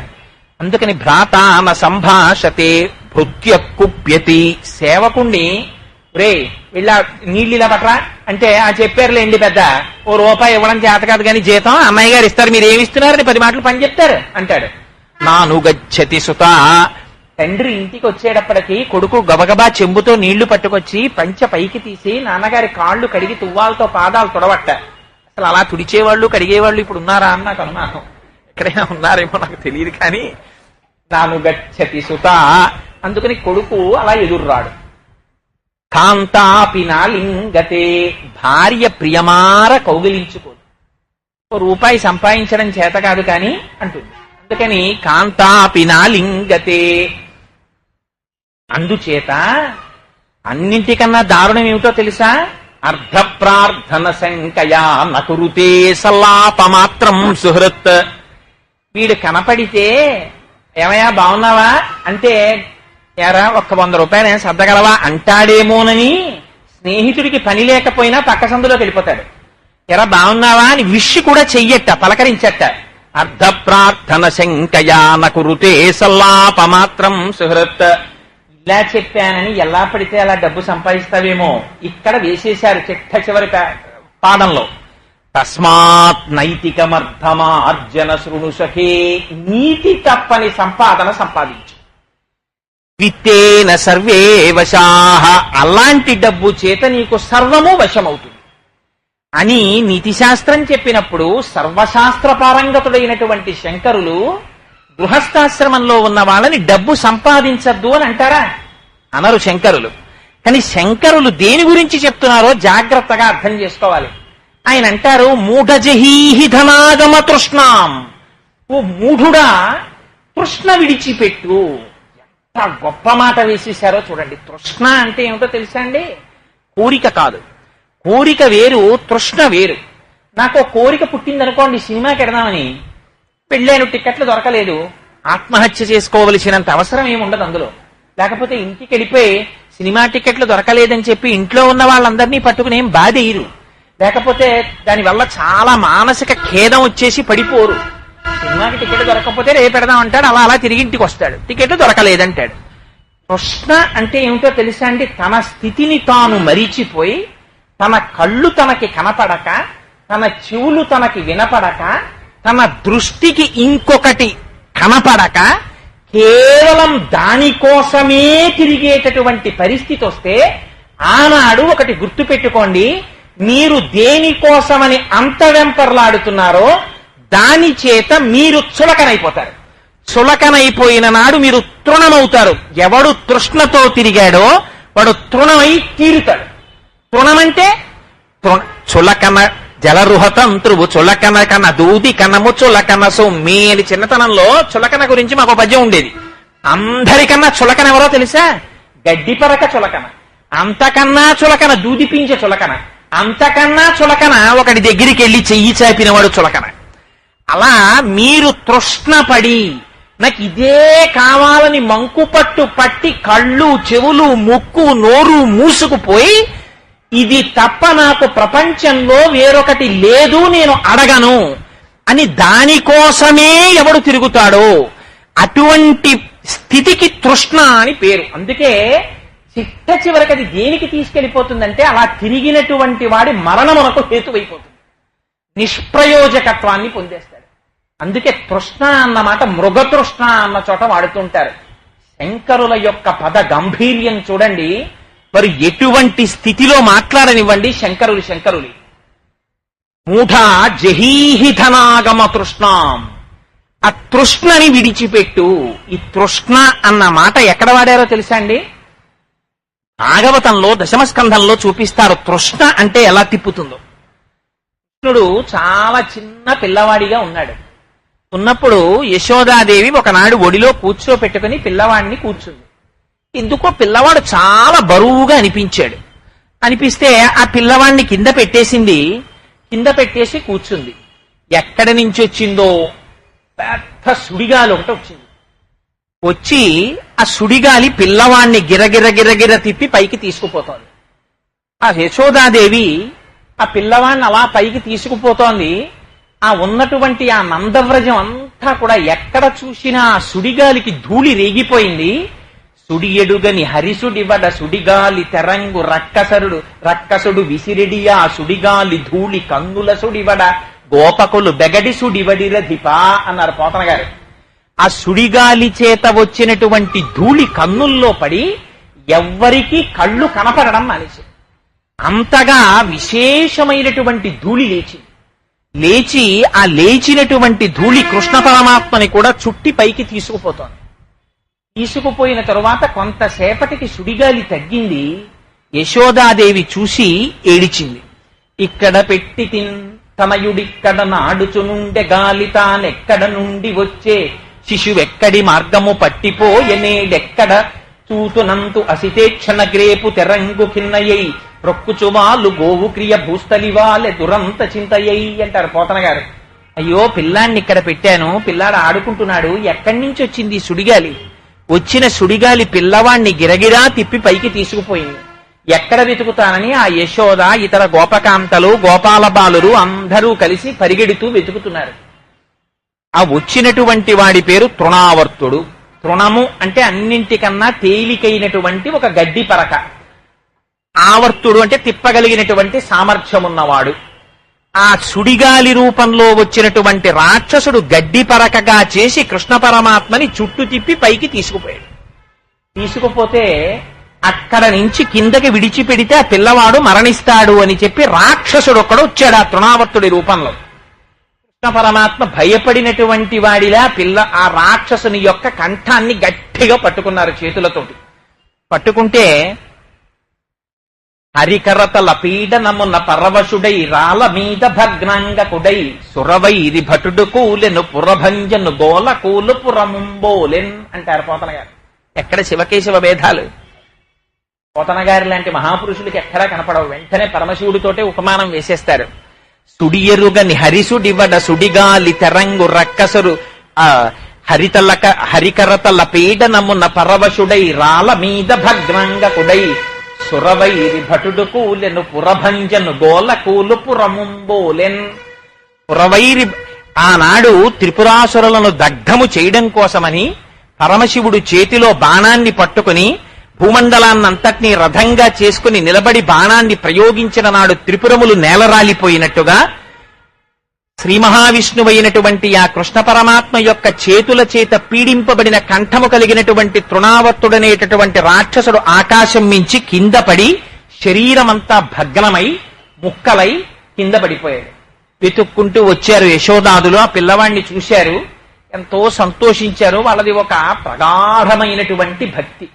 అందుకని భ్రాత న సంభాషతే భృత్య కుప్యతి. సేవకుణ్ణి రే వీళ్ళ నీళ్ళు ఇలా పట్టరా అంటే, ఆ చెప్పారులేండి పెద్ద, ఓ రూపాయి ఇవ్వడం చేత కాదు కానీ జీతం అమ్మాయి గారు ఇస్తారు, మీరు ఏమి ఇస్తున్నారని 10 మాటలు పని చెప్తారు అంటాడు. నానుగచ్చతి సుత. తండ్రి ఇంటికి వచ్చేటప్పటికి కొడుకు గబగబా చెంబుతో నీళ్లు పట్టుకొచ్చి పంచె పైకి తీసి నాన్నగారి కాళ్ళు కడిగి తువ్వాలతో పాదాలు తొడవట్ట. అసలు అలా తుడిచేవాళ్ళు కడిగేవాళ్ళు ఇప్పుడు ఉన్నారా అని నాకు అనుమానం. ఎక్కడైనా ఉన్నారేమో నాకు తెలియదు కానీ నాను గచ్చతి సుత, అందుకని కొడుకు అలా ఎదుర్రాడు. కాంతాపినాలింగతే, భార్య ప్రియమార కౌగిలించుకోదు. రూపాయి సంపాదించడం చేత కాదు కానీ అంటుంది. అందుకని కాంతాపినాలింగతే. అందుచేత అన్నింటికన్నా దారుణం ఏమిటో తెలుసా? అర్ధ ప్రార్థన శంకయా నకురుతే సల్లాపమాత్రం సుహృత్. వీడు కనపడితే ఏమయ్యా బాగున్నావా అంటే ఎరా ఒక్క 100 రూపాయలు ఏం సర్దగలవా అంటాడేమోనని స్నేహితుడికి పని లేకపోయినా పక్క సందులోకి వెళ్ళిపోతాడు. ఎరా బాగున్నావా అని విష్ కూడా చెయ్యట, పలకరించట. అర్ధ ప్రార్థన శంకయా నకురుతే సల్లాపమాత్రం సుహృత్. ఇలా చెప్పానని ఎలా పడితే అలా డబ్బు సంపాదిస్తావేమో ఇక్కడ వేసేశారు చిట్ట చివరి పాదంలో. తస్మాత్ నైతికమర్థమార్జన శృణు సఖే, నీతి తప్పని సంపాదన సంపాదించు. విత్తేన సర్వే వశాహ, అలాంటి డబ్బు చేత నీకు సర్వము వశమవుతుంది అని నీతిశాస్త్రం చెప్పినప్పుడు సర్వశాస్త్ర పారంగతుడైనటువంటి శంకరులు గృహస్థాశ్రమంలో ఉన్న వాళ్ళని డబ్బు సంపాదించద్దు అని అంటారా? అనరు శంకరులు. కానీ శంకరులు దేని గురించి చెప్తున్నారో జాగ్రత్తగా అర్థం చేసుకోవాలి. ఆయన అంటారు మూఢజహీహి ధనాగమ తృష్ణాం. ఓ మూఢుడా తృష్ణ విడిచిపెట్టు. ఎంత గొప్ప మాట వేసేశారో చూడండి. తృష్ణ అంటే ఏమిటో తెలుసా అండి? కోరిక కాదు. కోరిక వేరు, తృష్ణ వేరు. నాకు కోరిక పుట్టిందనుకోండి సినిమాకి వెడదామని, పెళ్ళైన టికెట్లు దొరకలేదు, ఆత్మహత్య చేసుకోవలసినంత అవసరం ఏముండదు అందులో. లేకపోతే ఇంటికి వెళ్ళిపోయి సినిమా టికెట్లు దొరకలేదని చెప్పి ఇంట్లో ఉన్న వాళ్ళందరినీ పట్టుకుని ఏం బాధేయరు. లేకపోతే దానివల్ల చాలా మానసిక ఖేదం వచ్చేసి పడిపోరు. సినిమాకి టికెట్ దొరకకపోతే రేపు పెడదాం అంటాడు, అలా అలా తిరిగి ఇంటికి వస్తాడు, టికెట్లు దొరకలేదంటాడు. తృష్ణ అంటే ఏమిటో తెలుసా అండి? తన స్థితిని తాను మరిచిపోయి, తన కళ్ళు తనకి కనపడక, తన చెవులు తనకి వినపడక, తన దృష్టికి ఇంకొకటి కనపడక, కేవలం దానికోసమే తిరిగేటటువంటి పరిస్థితి వస్తే ఆనాడు ఒకటి గుర్తు పెట్టుకోండి, మీరు దేనికోసమని అంత వెంపర్లాడుతున్నారో దాని చేత మీరు చులకనైపోతారు. చులకనైపోయిన నాడు మీరు తృణమవుతారు. ఎవడు తృష్ణతో తిరిగాడో వాడు తృణమై తీరుతాడు. తృణమంటే చులకన జలరుహతంత్రువు చులకన కన దూది కనము చులకన సొమ్మి అని చిన్నతనంలో చులకన గురించి మాకు పద్యం ఉండేది. అందరికన్నా చులకన ఎవరో తెలుసా? గడ్డిపరక చులకన, అంతకన్నా చులకన దూదిపించే చులకన, అంతకన్నా చులకన ఒకటి దగ్గరికి వెళ్ళి చెయ్యి చాపినవాడు చులకన. అలా మీరు తృష్ణపడి నాకు ఇదే కావాలని మంకుపట్టు పట్టి కళ్ళు చెవులు ముక్కు నోరు మూసుకుపోయి ఇది తప్ప నాకు ప్రపంచంలో వేరొకటి లేదు నేను అడగను అని దానికోసమే ఎవడు తిరుగుతాడో అటువంటి స్థితికి తృష్ణ అని పేరు. అందుకే చిట్ట చివరికి అది దేనికి తీసుకెళ్లిపోతుందంటే అలా తిరిగినటువంటి వాడి మరణమునకు హేతువైపోతుంది, నిష్ప్రయోజకత్వాన్ని పొందేస్తాడు. అందుకే తృష్ణ అన్నమాట మృగతృష్ణ అన్న చోట వాడుతుంటారు. శంకరుల యొక్క పద గంభీర్యం చూడండి. మరి ఎటువంటి స్థితిలో మాట్లాడనివ్వండి శంకరులు. మూఢ జహీహి ధనాగమ తృష్ణాం, ఆ తృష్ణని విడిచిపెట్టు. ఈ తృష్ణ అన్న మాట ఎక్కడ వాడారో తెలుసా అండి? భాగవతంలో దశమస్కంధంలో చూపిస్తారు తృష్ణ అంటే ఎలా తిప్పుతుందో. కృష్ణుడు చాలా చిన్న పిల్లవాడిగా ఉన్నాడు. ఉన్నప్పుడు యశోదాదేవి ఒకనాడు ఒడిలో కూర్చోపెట్టుకుని పిల్లవాడిని కూర్చుంది. ఎందుకో పిల్లవాడు చాలా బరువుగా అనిపిస్తే ఆ పిల్లవాడిని కింద పెట్టేసింది. కింద పెట్టేసి కూర్చుంది. ఎక్కడి నుంచి వచ్చిందో పెద్ద సుడిగాలి ఒకటి వచ్చింది. వచ్చి ఆ సుడిగాలి పిల్లవాడిని గిరగిర తిప్పి పైకి తీసుకుపోతోంది. ఆ యశోదాదేవి ఆ పిల్లవాడిని అలా పైకి తీసుకుపోతోంది. ఆ ఉన్నటువంటి ఆ నందవ్రజం అంతా కూడా ఎక్కడ చూసినా ఆ సుడిగాలికి ధూళి రేగిపోయింది. సుడి ఎడుగని హరిసుడివడ సుడిగాలి తెరంగు రక్కసుడు విసిరెడియా సుడిగాలి ధూళి కందుల సుడివడ గోపకులు బెగడి సుడివడిరధిపా అన్నారు పోతన గారు. ఆ సుడిగాలి చేత వచ్చినటువంటి ధూళి కన్నుల్లో పడి ఎవ్వరికీ కళ్ళు కనపడడం మానేసి, అంతగా విశేషమైనటువంటి ధూళి లేచి ఆ లేచినటువంటి ధూళి కృష్ణ పరమాత్మని కూడా చుట్టి పైకి తీసుకుపోతోంది. తీసుకుపోయిన తరువాత కొంతసేపటికి సుడిగాలి తగ్గింది. యశోదాదేవి చూసి ఏడిచింది. ఇక్కడ పెట్టి తనయుడిక్కడ నాడుచునుండె గాలి తానెక్కడ నుండి వచ్చే, శిశువెక్కడి మార్గము పట్టిపోయనేడెక్కడ చూతునంతు అసితేక్షణ గ్రేపు తెరంగు కిన్నయ్యై ప్రొక్కుచువాలు గోవు క్రియ భూస్థలివాలె దురంత చింతయ్యై అంటారు పోతన గారు. అయ్యో పిల్లాన్ని ఇక్కడ పెట్టాను, పిల్లాడు ఆడుకుంటున్నాడు, ఎక్కడి నుంచి వచ్చింది సుడిగాలి? వచ్చిన సుడిగాలి పిల్లవాణ్ణి గిరగిరా తిప్పి పైకి తీసుకుపోయింది. ఎక్కడ వెతుకుతానని ఆ యశోద ఇతర గోపకాంతలు గోపాల బాలురు అందరూ కలిసి పరిగెడుతూ వెతుకుతున్నారు. ఆ వచ్చినటువంటి వాడి పేరు తృణావర్తుడు. తృణము అంటే అన్నింటికన్నా తేలికైనటువంటి ఒక గడ్డి పరక. ఆవర్తుడు అంటే తిప్పగలిగినటువంటి సామర్థ్యం ఉన్నవాడు. ఆ సుడిగాలి రూపంలో వచ్చినటువంటి రాక్షసుడు గడ్డి పరకగా చేసి కృష్ణ పరమాత్మని చుట్టు తిప్పి పైకి తీసుకుపోయాడు. తీసుకుపోతే అక్కడ నుంచి కిందకి విడిచిపెడితే ఆ పిల్లవాడు మరణిస్తాడు అని చెప్పి రాక్షసుడు ఒక్కడు వచ్చాడు ఆ తృణావర్తుడి రూపంలో. కృష్ణ పరమాత్మ భయపడినటువంటి వాడిలా ఆ రాక్షసుని యొక్క కంఠాన్ని గట్టిగా పట్టుకున్నారు చేతులతోటి. పట్టుకుంటే హరికరతల పీడనమున్న పరవశుడై రాల మీద భగ్నాంగకుడై సురవైరి భటుడు కూలెను పురభంజను గోల కూలు పురముంబోలెన్ అంటారు పోతన గారు. ఎక్కడ శివకేశవ భేదాలు? పోతన గారి లాంటి మహాపురుషులకి ఎక్కడా కనపడవు. వెంటనే పరమశివుడితోటే ఉపమానం వేసేస్తారు. సుడియరుగని హరిసుడివడ సుడిగాలి తెరంగు రక్కసరు హరికరతల పీడనమున్న పరవశుడై రాల మీద భగ్నాంగకుడై సురవైరి భటుడు కూలెను పురభంజను గోల కూలు పురముంబోలెన్. పురవైరి ఆనాడు త్రిపురాసురులను దగ్ధము చేయడం కోసమని పరమశివుడు చేతిలో బాణాన్ని పట్టుకుని భూమండలాన్నంతటినీ రథంగా చేసుకుని నిలబడి బాణాన్ని ప్రయోగించిన నాడు త్రిపురములు నేలరాలిపోయినట్టుగా శ్రీ మహావిష్ణువైనటువంటి ఆ కృష్ణ పరమాత్మ యొక్క చేతుల చేత పీడింపబడిన కంఠము కలిగినటువంటి తృణావర్తుడనేటటువంటి రాక్షసుడు ఆకాశం మించి కింద పడి శరీరమంతా భగ్నమై ముక్కలై కింద పడిపోయాడు. వెతుక్కుంటూ వచ్చారు యశోదాదులు. ఆ పిల్లవాడిని చూశారు, ఎంతో సంతోషించారు. వాళ్ళది ఒక ప్రగాఢమైనటువంటి భక్తి.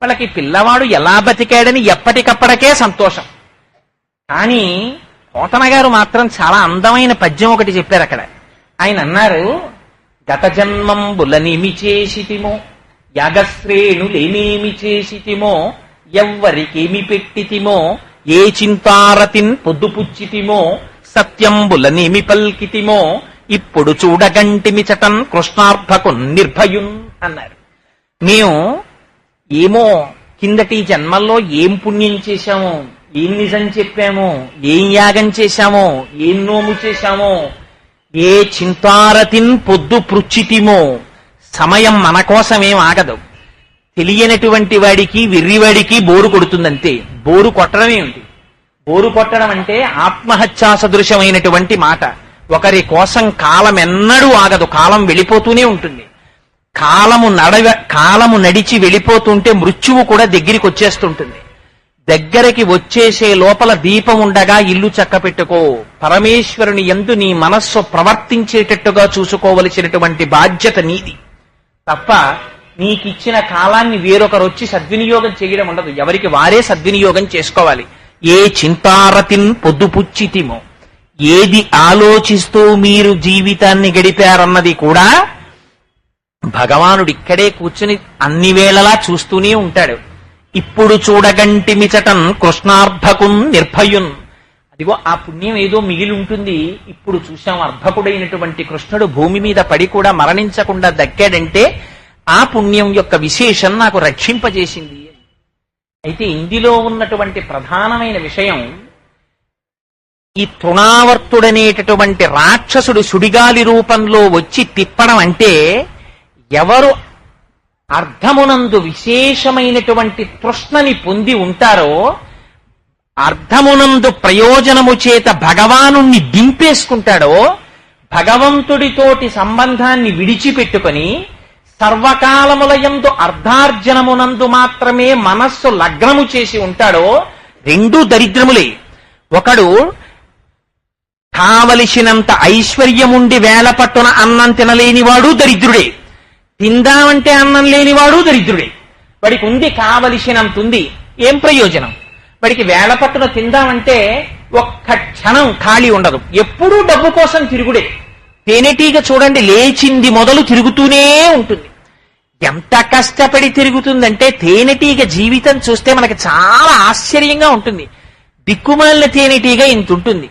వాళ్ళకి పిల్లవాడు ఎలా బతికాడని ఎప్పటికప్పటికే సంతోషం. కానీ పోతన గారు మాత్రం చాలా అందమైన పద్యం ఒకటి చెప్పారు అక్కడ. ఆయన అన్నారు, గత జన్మంబులనేమి చేసితిమో యాగశ్రేణులేనేమి చేసితిమో ఎవ్వరికేమి పెట్టితిమో ఏ చింతారతిన్ పొద్దుపుచ్చితిమో సత్యంబులనేమి పల్కితిమో ఇప్పుడు చూడగంటిమి చటన్ కృష్ణార్భకు నిర్భయున్ అన్నారు. మేము ఏమో కిందటి జన్మల్లో ఏం పుణ్యం చేశామో, ఏం నిజం చెప్పామో, ఏం యాగం చేశామో, ఏం నోము చేశామో, ఏ చింతారతిన్ పొద్దు పృచ్చితిమో. సమయం మన కోసమేం ఆగదు. తెలియనటువంటి వాడికి వెర్రివాడికి బోరు కొడుతుందంతే. బోరు కొట్టడం ఏమిటి? బోరు కొట్టడం అంటే ఆత్మహత్యా సదృశమైనటువంటి మాట. ఒకరి కోసం కాలం ఎన్నడూ ఆగదు, కాలం వెళ్ళిపోతూనే ఉంటుంది. కాలము నడిచి వెళ్ళిపోతుంటే మృత్యువు కూడా దగ్గరికి వచ్చేస్తుంటుంది. దగ్గరికి వచ్చేసే లోపల దీపం ఉండగా ఇల్లు చక్కపెట్టుకో. పరమేశ్వరుని యందు నీ మనస్సు ప్రవర్తించేటట్టుగా చూసుకోవలసినటువంటి బాధ్యత నీది తప్ప నీకిచ్చిన కాలాన్ని వేరొకరు వచ్చి సద్వినియోగం చేయడం ఉండదు. ఎవరికి వారే సద్వినియోగం చేసుకోవాలి. ఏ చింతారతిన్ పొద్దుపుచ్చితిమో, ఏది ఆలోచిస్తూ మీరు జీవితాన్ని గడిపారన్నది కూడా భగవానుడు ఇక్కడే కూర్చుని అన్ని వేళలా చూస్తూనే ఉంటాడు. ఇప్పుడు చూడగంటిమిచటన్ కృష్ణార్భకున్ నిర్భయున్. అదిగో ఆ పుణ్యం ఏదో మిగిలి ఉంటుంది. ఇప్పుడు చూశాం, అర్భకుడైనటువంటి కృష్ణుడు భూమి మీద పడి కూడా మరణించకుండా దక్కాడంటే ఆ పుణ్యం యొక్క విశేషం నాకు రక్షింపజేసింది. అయితే ఇందులో ఉన్నటువంటి ప్రధానమైన విషయం, ఈ తృణావర్తుడనేటటువంటి రాక్షసుడు సుడిగాలి రూపంలో వచ్చి తిప్పడం అంటే ఎవరు అర్థమునందు విశేషమైనటువంటి తృష్ణని పొంది ఉంటారో, అర్థమునందు ప్రయోజనము చేత భగవానుణ్ణి దింపేసుకుంటాడో, భగవంతుడితోటి సంబంధాన్ని విడిచిపెట్టుకొని సర్వకాలములయందు అర్ధార్జనమునందు మాత్రమే మనస్సు లగ్నము చేసి ఉంటాడో రెండూ దరిద్రములే. ఒకడు కావలసినంత ఐశ్వర్యముండి వేల పట్టున అన్నం తినలేనివాడు దరిద్రుడే, తిందామంటే అన్నం లేనివాడు దరిద్రుడే. వాడికి ఉంది, కావలసినంత ఉంది, ఏం ప్రయోజనం? వాడికి వేల పట్టున తిందామంటే ఒక్క క్షణం ఖాళీ ఉండదు, ఎప్పుడూ డబ్బు కోసం తిరుగుడే. తేనెటీగ చూడండి, లేచింది మొదలు తిరుగుతూనే ఉంటుంది. ఎంత కష్టపడి తిరుగుతుందంటే తేనెటీగ జీవితం చూస్తే మనకి చాలా ఆశ్చర్యంగా ఉంటుంది. దిక్కుమాలిన తేనెటీగ ఇంత ఉంటుంది,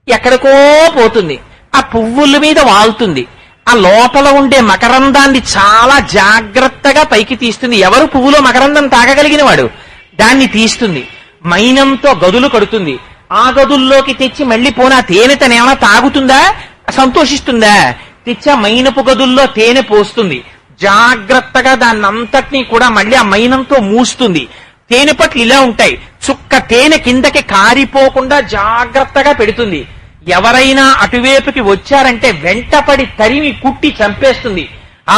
ఎక్కడికో పోతుంది, ఆ పువ్వుల మీద వాలుతుంది, ఆ లోపల ఉండే మకరందాన్ని చాలా జాగ్రత్తగా పైకి తీస్తుంది. ఎవరు పువ్వులో మకరందం తాగగలిగిన వాడు? దాన్ని తీస్తుంది, మైనంతో గదులు కడుతుంది. ఆ గదుల్లోకి తెచ్చి మళ్ళీ పోనా తేనె తనేమన్నా తాగుతుందా, సంతోషిస్తుందా? తెచ్చా మైనపు గదుల్లో తేనె పోస్తుంది, జాగ్రత్తగా దాన్నంతటినీ కూడా మళ్ళీ ఆ మైనంతో మూస్తుంది. తేనె పట్లు ఇలా ఉంటాయి, చుక్క తేనె కిందకి కారిపోకుండా జాగ్రత్తగా పెడుతుంది. ఎవరైనా అటువైపుకి వచ్చారంటే వెంటపడి తరిమి కుట్టి చంపేస్తుంది.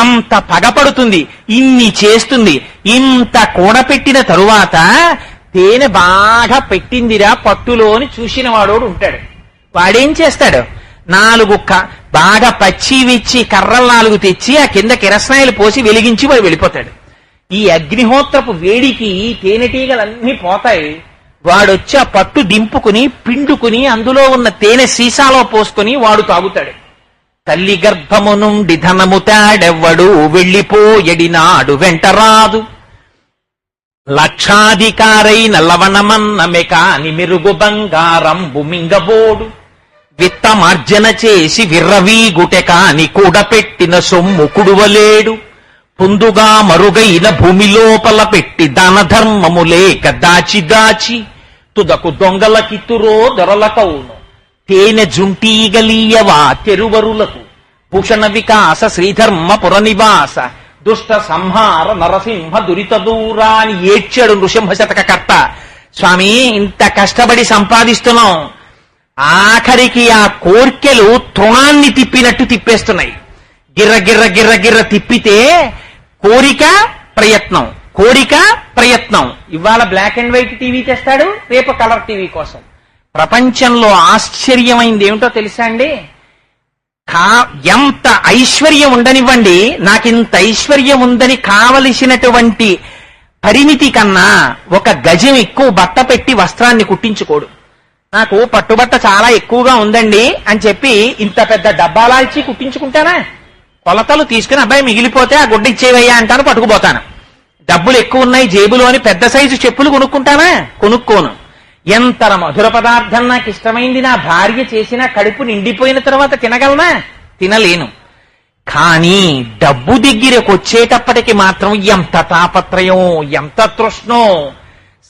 అంత పగపడుతుంది, ఇన్ని చేస్తుంది. ఇంత కూడపెట్టిన తరువాత తేనె బాగా పెట్టిందిరా పట్టులో అని చూసిన వాడోడు ఉంటాడు. వాడేం చేస్తాడు? బాగా పచ్చి విచ్చి కర్రలు 4 తెచ్చి ఆ కింద కిరసనాయిలు పోసి వెలిగించి వాడు వెళ్ళిపోతాడు. ఈ అగ్నిహోత్రపు వేడికి తేనెటీగలన్నీ పోతాయి. వాడొచ్చి ఆ పట్టు దింపుకుని పిండుకుని అందులో ఉన్న తేనె సీసాలో పోసుకుని వాడు తాగుతాడు. తల్లి గర్భము నుండి ధనము తాడెవ్వడు వెళ్ళిపోయడినాడు వెంటరాదు, లక్షాధికారైన లవణమన్నమె కాని మెరుగు బంగారంబు మింగబోడు, విత్తమార్జన చేసి విర్రవీగుటె కాని కూడపెట్టిన సొమ్ము కుడువలేడు, పొందుగా మరుగైన భూమి లోపల పెట్టి దాన ధర్మము లేక దాచి దాచి తుదకు దొంగల కిత్తురో దొరలకౌను, తేనె జుంటీగలీయవా తెరువరులకు, భూషణ వికాస శ్రీధర్మ పురనివాస, దుష్ట సంహార నరసింహ దురిత దూరా అని ఏడ్చాడు నృసింహ శతక కర్త. స్వామి, ఇంత కష్టపడి సంపాదిస్తున్నాం, ఆఖరికి ఆ కోర్కెలు తృణాన్ని తిప్పినట్టు తిప్పేస్తున్నాయి. గిర్ర గిర్ర గిర్ర గిర్ర తిప్పితే కోరిక ప్రయత్నం, కోరిక ప్రయత్నం. ఇవాళ బ్లాక్ అండ్ వైట్ టీవీ తెస్తాడు, రేపు కలర్ టీవీ కోసం. ప్రపంచంలో ఆశ్చర్యమైంది ఏమిటో తెలుసా అండి? ఎంత ఐశ్వర్యం ఉండనివ్వండి, నాకింత ఐశ్వర్యం ఉందని కావలసినటువంటి పరిమితి కన్నా 1 గజం ఎక్కువ బట్ట పెట్టి వస్త్రాన్ని కుట్టించుకోడు. నాకు పట్టుబట్ట చాలా ఎక్కువగా ఉందండి అని చెప్పి ఇంత పెద్ద డబ్బాలాల్చి కుట్టించుకుంటానా? కొలతలు తీసుకుని అబ్బాయి మిగిలిపోతే ఆ గుడ్డ ఇచ్చేవయ్యా అంటాను, పట్టుకుపోతాను. డబ్బులు ఎక్కువ ఉన్నాయి జేబులో అని పెద్ద సైజు చెప్పులు కొనుక్కుంటానా? కొనుక్కోను. ఎంత మధుర పదార్థం నాకు ఇష్టమైంది నా భార్య చేసినా కడుపు నిండిపోయిన తర్వాత తినగలనా? తినలేను. కానీ డబ్బు దగ్గరకు వచ్చేటప్పటికి మాత్రం ఎంత తాపత్రయం, ఎంత తృష్ణో.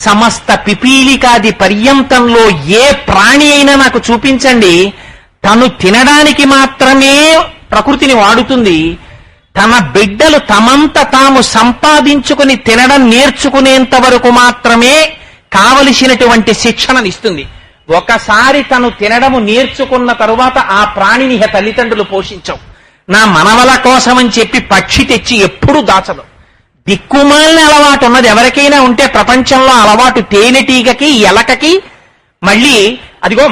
సమస్త పిపీలికాది పర్యంతంలో ఏ ప్రాణి అయినా నాకు చూపించండి, తను తినడానికి మాత్రమే ప్రకృతిని వాడుతుంది. తన బిడ్డలు తమంత తాము సంపాదించుకుని తినడం నేర్చుకునేంత వరకు మాత్రమే కావలసినటువంటి శిక్షణనిస్తుంది. ఒకసారి తను తినడము నేర్చుకున్న తరువాత ఆ ప్రాణిని తల్లిదండ్రులు పోషించవు. నా మనవల కోసమని చెప్పి పక్షి తెచ్చి ఎప్పుడూ దాచదు. దిక్కుమాలిన అలవాటు ఉన్నది ఎవరికైనా ఉంటే ప్రపంచంలో అలవాటు తేనెటీగకి, ఎలకకి, మళ్ళీ అదిగో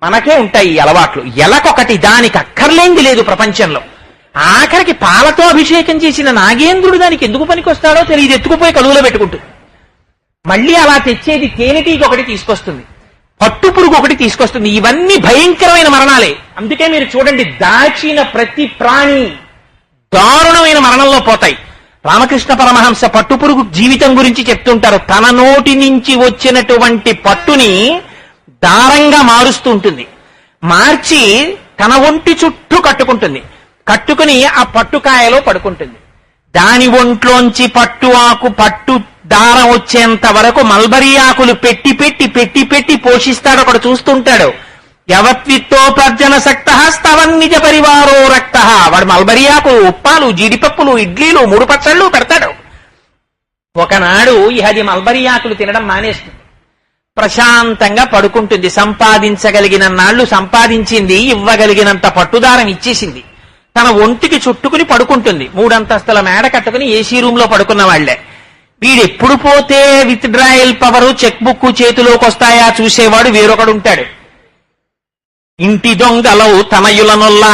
మనకే ఉంటాయి ఈ అలవాట్లు. ఎలకొకటి, దానికి అక్కర్లేంది లేదు ప్రపంచంలో. ఆఖరికి పాలతో అభిషేకం చేసిన నాగేంద్రుడు దానికి ఎందుకు పనికొస్తాడో తెలియదు, ఎత్తుకుపోయి కలుగులో పెట్టుకుంటుంది. మళ్ళీ అలా తెచ్చేది తేనెటీగ ఒకటి తీసుకొస్తుంది, పట్టుపురుగు ఒకటి తీసుకొస్తుంది. ఇవన్నీ భయంకరమైన మరణాలే. అందుకే మీరు చూడండి, దాచిన ప్రతి ప్రాణి దారుణమైన మరణంలో పోతాయి. రామకృష్ణ పరమహంస పట్టుపురుగు జీవితం గురించి చెప్తుంటారు. తన నోటి నుంచి వచ్చినటువంటి పట్టుని దారంగా మారుస్తూ ఉంటుంది. మార్చి తన ఒంటి చుట్టూ కట్టుకుంటుంది. కట్టుకుని ఆ పట్టుకాయలో పడుకుంటుంది. దాని ఒంట్లోంచి పట్టు దారం వచ్చేంత వరకు మల్బరీ ఆకులు పెట్టి పెట్టి పెట్టి పెట్టి పోషిస్తాడు. ఒకడు చూస్తుంటాడు. యవత్విత్తోపర్జన సక్త స్తవన్నిజ పరివారో రక్త. వాడు మల్బరీ ఆకులు, ఉప్పాలు, జీడిపప్పులు, ఇడ్లీలు, 3 పచ్చళ్ళు పెడతాడు. ఒకనాడు అది మల్బరీ ఆకులు తినడం మానేస్తుంది. ప్రశాంతంగా పడుకుంటుంది. సంపాదించగలిగిన నాళ్లు సంపాదించింది, ఇవ్వగలిగినంత పట్టుదారం ఇచ్చేసింది. తన ఒంటికి చుట్టుకుని పడుకుంటుంది. 3 అంతస్తుల మేడ కట్టుకుని ఏసీ రూమ్ లో పడుకున్న వాళ్లే. వీడెప్పుడు పోతే with drawal power cheque book చేతిలోకి వస్తాయా చూసేవాడు వేరొకడు ఉంటాడు. ఇంటి దొంగలవు తనయులనొల్లా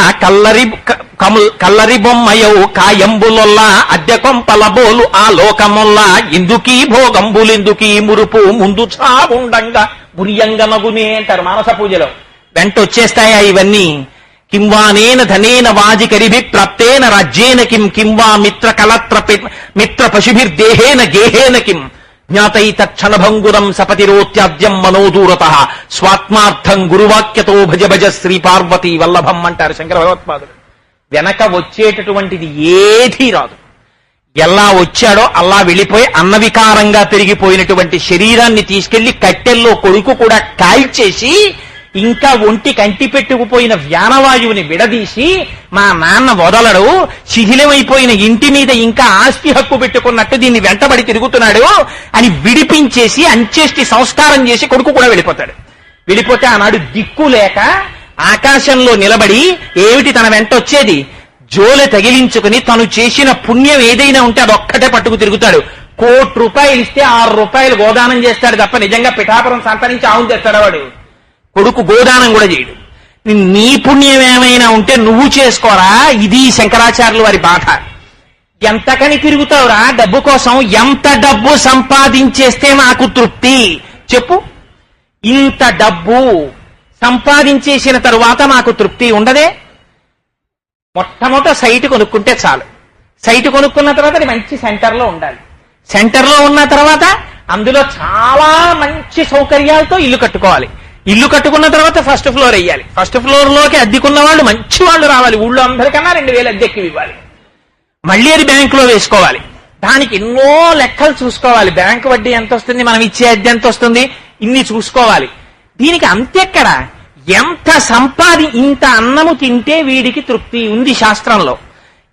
కల్లరి బొమ్మయవు కాయంబులొల్లా అద్దె కొంపలబోలు ఆ లోకమొల్లా ఎందుకీ భోగంబులెందుకీ మురుపు ముందు చావుండంగా బుర్యంగమగునే అంటారు మానస పూజలో. వెంట వచ్చేస్తాయా ఇవన్నీ? కింవానేన ధనేన వాజికరిభి ప్రాప్తేన రాజ్యేన కింవా మిత్ర పశుభిర్దేహేన గేహేన కిం జ్ఞాతైతక్షణభంగురం సపతిరోత్యాద్యం మనోదూరత స్వాత్మార్థం గురువాక్యతో భజ భజ శ్రీ పార్వతీ వల్లభం అంటారు శంకర భగవత్పాదులు. వెనక వచ్చేటటువంటిది ఏదీ రాదు. ఎలా వచ్చాడో అలా వెళ్ళిపోయి అన్నవికారంగా పెరిగిపోయినటువంటి శరీరాన్ని తీసుకెళ్లి కట్టెల్లో కొడుకు కూడా కాల్చేసి ఇంకా ఒంటి కంటి పెట్టుకుపోయిన వ్యానవాయువుని విడదీసి మా నాన్న వదలడు, శిథిలమైపోయిన ఇంటి మీద ఇంకా ఆస్తి హక్కు పెట్టుకున్నట్టు దీన్ని వెంటబడి తిరుగుతున్నాడు అని విడిపించేసి అంచేష్టి సంస్కారం చేసి కొడుకు కూడా వెళ్ళిపోతాడు. వెళ్ళిపోతే ఆనాడు దిక్కు లేక ఆకాశంలో నిలబడి ఏమిటి తన వెంట వచ్చేది? జోలె తగిలించుకుని తను చేసిన పుణ్యం ఏదైనా ఉంటే అదొక్కటే పట్టుకు తిరుగుతాడు. ₹1,00,000 ఇస్తే ₹6 గోదానం చేస్తాడు తప్ప నిజంగా పిఠాపురం సంతరించి ఆవును తెస్తాడు వాడు. కొడుకు గోదానం కూడా చేయడు. నీ పుణ్యం ఏమైనా ఉంటే నువ్వు చేసుకోరా, ఇది శంకరాచార్యుల వారి బాధ. ఎంతకని తిరుగుతావురా డబ్బు కోసం? ఎంత డబ్బు సంపాదించేస్తే నాకు తృప్తి చెప్పు? ఇంత డబ్బు సంపాదించేసిన తరువాత నాకు తృప్తి ఉండదే? మొట్టమొదట సైట్ కొనుక్కుంటే చాలు. సైట్ కొనుక్కున్న తర్వాత అది మంచి సెంటర్లో ఉండాలి. సెంటర్లో ఉన్న తర్వాత అందులో చాలా మంచి సౌకర్యాలతో ఇల్లు కట్టుకోవాలి. ఇల్లు కట్టుకున్న తర్వాత ఫస్ట్ ఫ్లోర్ వేయాలి. ఫస్ట్ ఫ్లోర్ లోకి అద్దెకున్న వాళ్ళు మంచి వాళ్ళు రావాలి. ఊళ్ళో అందరికన్నా 2,000 అద్దెక్కి ఇవ్వాలి. మళ్ళీ అది బ్యాంకులో వేసుకోవాలి. దానికి ఎన్నో లెక్కలు చూసుకోవాలి. బ్యాంకు వడ్డీ ఎంత వస్తుంది, మనం ఇచ్చే అద్దె ఎంత వస్తుంది, ఇన్ని చూసుకోవాలి. దీనికి అంతెక్కడ? ఎంత ఇంత అన్నము తింటే వీడికి తృప్తి ఉంది శాస్త్రంలో.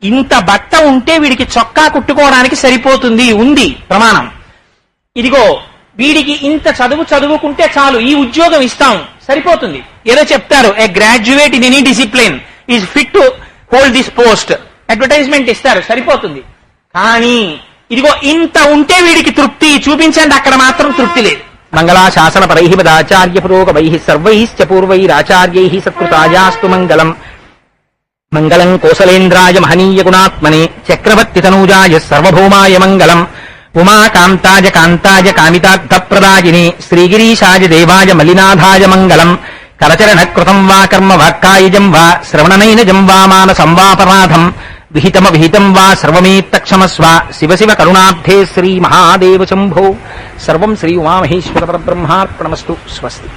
ఇంత బట్ట ఉంటే వీడికి చొక్కా కుట్టుకోవడానికి సరిపోతుంది ఉంది ప్రమాణం. ఇదిగో వీడికి ఇంత చదువుకుంటే చాలు, ఈ ఉద్యోగం ఇస్తాం సరిపోతుంది. ఏదో చెప్తారు, a graduate in any discipline is fit to hold this post, advertisement ఇస్తారు సరిపోతుంది. కానీ ఇదిగో ఇంత ఉంటే వీడికి తృప్తి చూపించండి, అక్కడ మాత్రం తృప్తి లేదు. మంగళాశాసన పరై మదాచార్య పురోగమై సర్వైశ్చ పూర్వైరాచార్యై సత్కృతాయాస్తు మంగళం. మంగళం కోసలేంద్రాయ మహనీయ గుణాత్మనే చక్రవర్తి తనూజాయ సర్వభౌమాయ మంగళం. ఉమాకాంతాయ కాంతాయ కామితార్థప్రదాయిని శ్రీగిరీశాయ దేవాయ మలినాథాయ మంగళం. కరచరణ కృతం వా కర్మ వాక్కాయజం వా శ్రవణనైనజం వా మానసం వాపరాధం విహితం వా సర్వమేత్తక్షమస్వ. శివ శివ కరుణాబ్ధే శ్రీ మహాదేవ శంభో. సర్వం శ్రీ ఉమామహేశ్వర పరబ్రహ్మార్పణమస్తు. స్వస్తి.